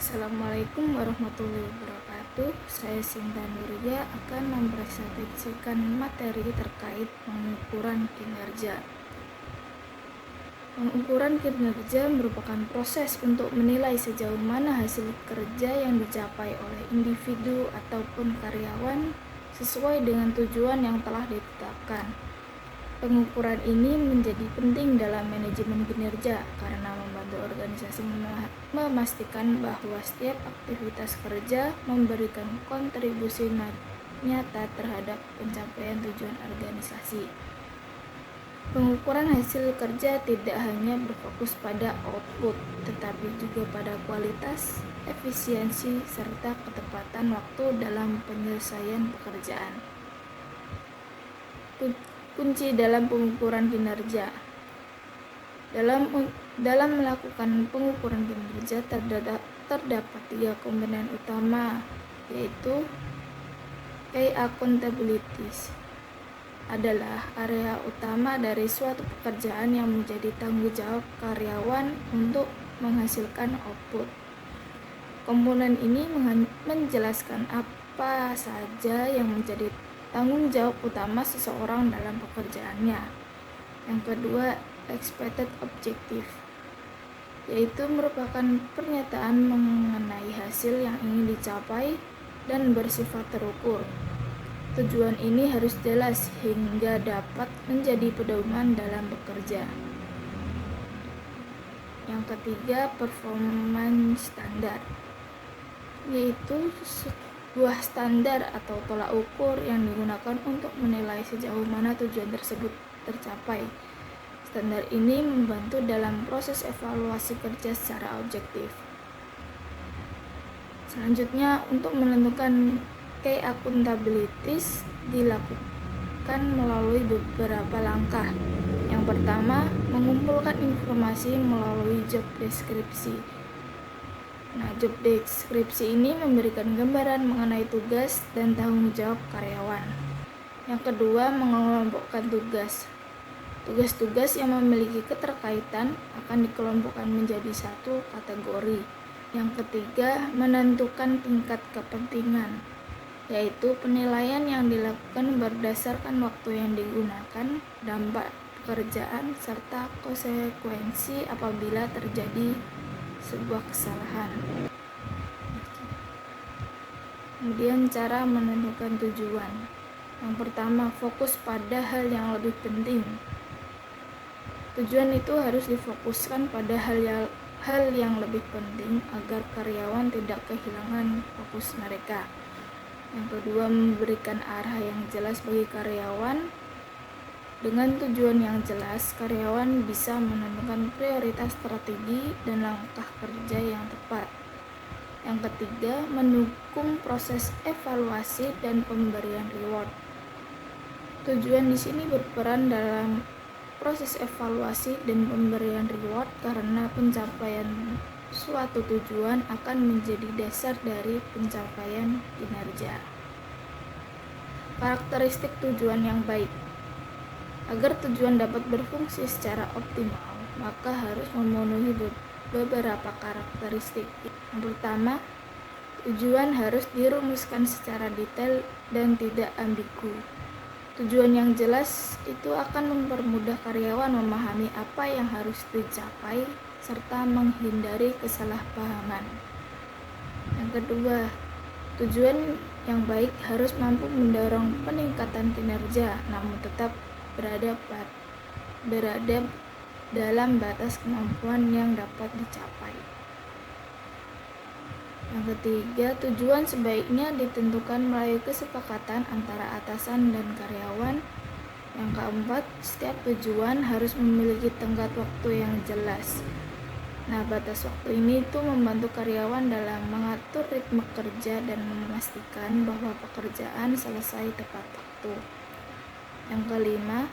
Assalamualaikum warahmatullahi wabarakatuh. Saya Sinta Nuria akan mempresentasikan materi terkait pengukuran kinerja. Pengukuran kinerja merupakan proses untuk menilai sejauh mana hasil kerja yang dicapai oleh individu ataupun karyawan sesuai dengan tujuan yang telah ditetapkan. Pengukuran ini menjadi penting dalam manajemen kinerja karena membantu organisasi memastikan bahwa setiap aktivitas kerja memberikan kontribusi nyata terhadap pencapaian tujuan organisasi. Pengukuran hasil kerja tidak hanya berfokus pada output, tetapi juga pada kualitas, efisiensi, serta ketepatan waktu dalam penyelesaian pekerjaan. Kunci dalam pengukuran kinerja. Dalam melakukan pengukuran kinerja terdapat 3 komponen utama, yaitu key accountabilities adalah area utama dari suatu pekerjaan yang menjadi tanggung jawab karyawan untuk menghasilkan output. Komponen ini menjelaskan apa saja yang menjadi tanggung jawab utama seseorang dalam pekerjaannya. Yang kedua, expected objective, yaitu merupakan pernyataan mengenai hasil yang ingin dicapai dan bersifat terukur. Tujuan ini harus jelas hingga dapat menjadi pedoman dalam bekerja. Yang ketiga, performance standar, yaitu sebuah standar atau tolak ukur yang digunakan untuk menilai sejauh mana tujuan tersebut tercapai. Standar ini membantu dalam proses evaluasi kerja secara objektif. Selanjutnya, untuk menentukan key accountabilities dilakukan melalui beberapa langkah. Yang pertama, mengumpulkan informasi melalui job deskripsi. Job deskripsi ini memberikan gambaran mengenai tugas dan tanggung jawab karyawan. Yang kedua, mengelompokkan tugas. Tugas-tugas yang memiliki keterkaitan akan dikelompokkan menjadi satu kategori. Yang ketiga, menentukan tingkat kepentingan, yaitu penilaian yang dilakukan berdasarkan waktu yang digunakan, dampak pekerjaan, serta konsekuensi apabila terjadi sebuah kesalahan. Kemudian cara menentukan tujuan. Yang pertama, fokus pada hal yang lebih penting. Tujuan itu harus difokuskan pada hal yang lebih penting agar karyawan tidak kehilangan fokus mereka. Yang kedua, memberikan arah yang jelas bagi karyawan. Dengan tujuan yang jelas, karyawan bisa menentukan prioritas strategi dan langkah kerja yang tepat. Yang ketiga, mendukung proses evaluasi dan pemberian reward. Tujuan di sini berperan dalam proses evaluasi dan pemberian reward karena pencapaian suatu tujuan akan menjadi dasar dari pencapaian kinerja. Karakteristik tujuan yang baik. Agar tujuan dapat berfungsi secara optimal, maka harus memenuhi beberapa karakteristik. Yang pertama, tujuan harus dirumuskan secara detail dan tidak ambigu. Tujuan yang jelas itu akan mempermudah karyawan memahami apa yang harus dicapai serta menghindari kesalahpahaman. Yang kedua, tujuan yang baik harus mampu mendorong peningkatan kinerja, namun tetap berada dalam batas kemampuan yang dapat dicapai. Yang ketiga, tujuan sebaiknya ditentukan melalui kesepakatan antara atasan dan karyawan. Yang keempat, setiap tujuan harus memiliki tenggat waktu yang jelas. Batas waktu ini itu membantu karyawan dalam mengatur ritme kerja dan memastikan bahwa pekerjaan selesai tepat waktu. Yang kelima,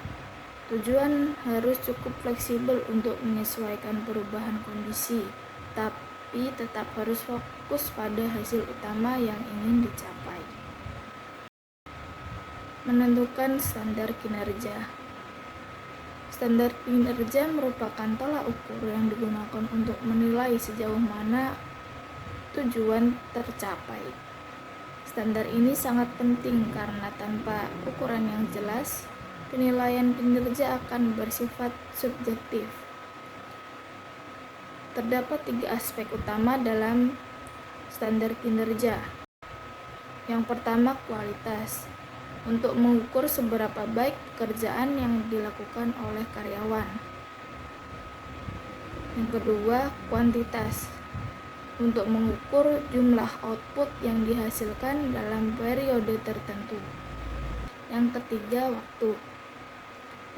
tujuan harus cukup fleksibel untuk menyesuaikan perubahan kondisi, tapi tetap harus fokus pada hasil utama yang ingin dicapai. Menentukan standar kinerja. Standar kinerja merupakan tolak ukur yang digunakan untuk menilai sejauh mana tujuan tercapai. Standar ini sangat penting karena tanpa ukuran yang jelas, penilaian kinerja akan bersifat subjektif. Terdapat 3 aspek utama dalam standar kinerja. Yang pertama, kualitas. Untuk mengukur seberapa baik pekerjaan yang dilakukan oleh karyawan. Yang kedua, kuantitas. Untuk mengukur jumlah output yang dihasilkan dalam periode tertentu. Yang ketiga, waktu.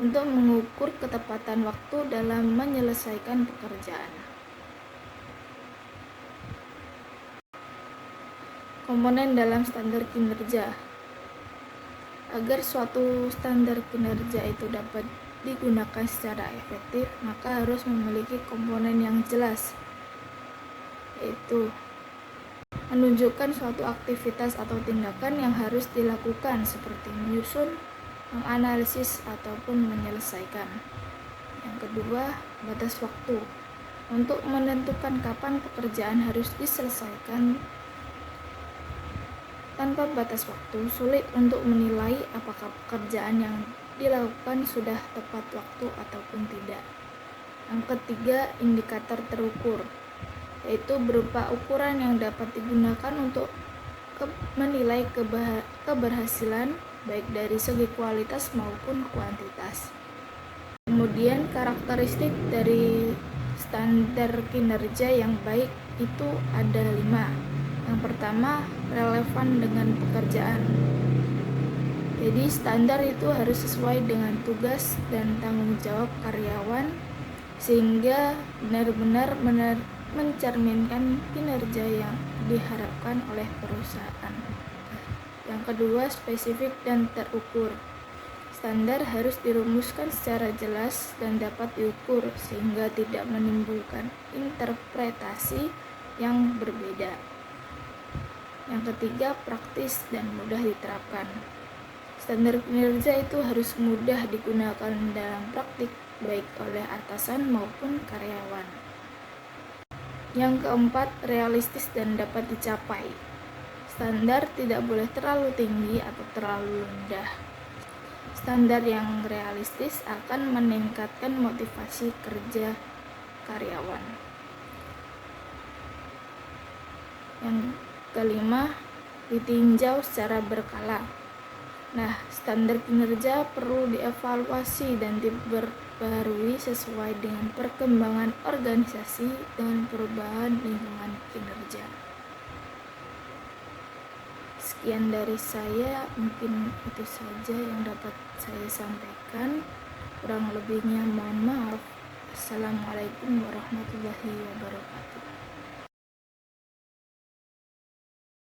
Untuk mengukur ketepatan waktu dalam menyelesaikan pekerjaan. Komponen dalam standar kinerja. Agar suatu standar kinerja itu dapat digunakan secara efektif, maka harus memiliki komponen yang jelas, yaitu menunjukkan suatu aktivitas atau tindakan yang harus dilakukan seperti menyusun, menganalisis, ataupun menyelesaikan. Yang kedua, batas waktu. Untuk menentukan kapan pekerjaan harus diselesaikan. Tanpa batas waktu, sulit untuk menilai apakah pekerjaan yang dilakukan sudah tepat waktu ataupun tidak. Yang ketiga, indikator terukur, yaitu berupa ukuran yang dapat digunakan untuk menilai keberhasilan baik dari segi kualitas maupun kuantitas. Kemudian karakteristik dari standar kinerja yang baik itu ada 5. Yang pertama, relevan dengan pekerjaan. Jadi standar itu harus sesuai dengan tugas dan tanggung jawab karyawan sehingga benar-benar mencerminkan kinerja yang diharapkan oleh perusahaan. Yang kedua, spesifik dan terukur. Standar harus dirumuskan secara jelas dan dapat diukur sehingga tidak menimbulkan interpretasi yang berbeda. Yang ketiga, praktis dan mudah diterapkan. Standar kinerja itu harus mudah digunakan dalam praktik baik oleh atasan maupun karyawan. Yang keempat, realistis dan dapat dicapai. Standar tidak boleh terlalu tinggi atau terlalu rendah. Standar yang realistis akan meningkatkan motivasi kerja karyawan. Yang kelima, ditinjau secara berkala. Nah, standar kinerja perlu dievaluasi dan diperbarui sesuai dengan perkembangan organisasi dan perubahan lingkungan kinerja. Sekian dari saya, mungkin itu saja yang dapat saya sampaikan. Kurang lebihnya mohon maaf. Assalamualaikum warahmatullahi wabarakatuh.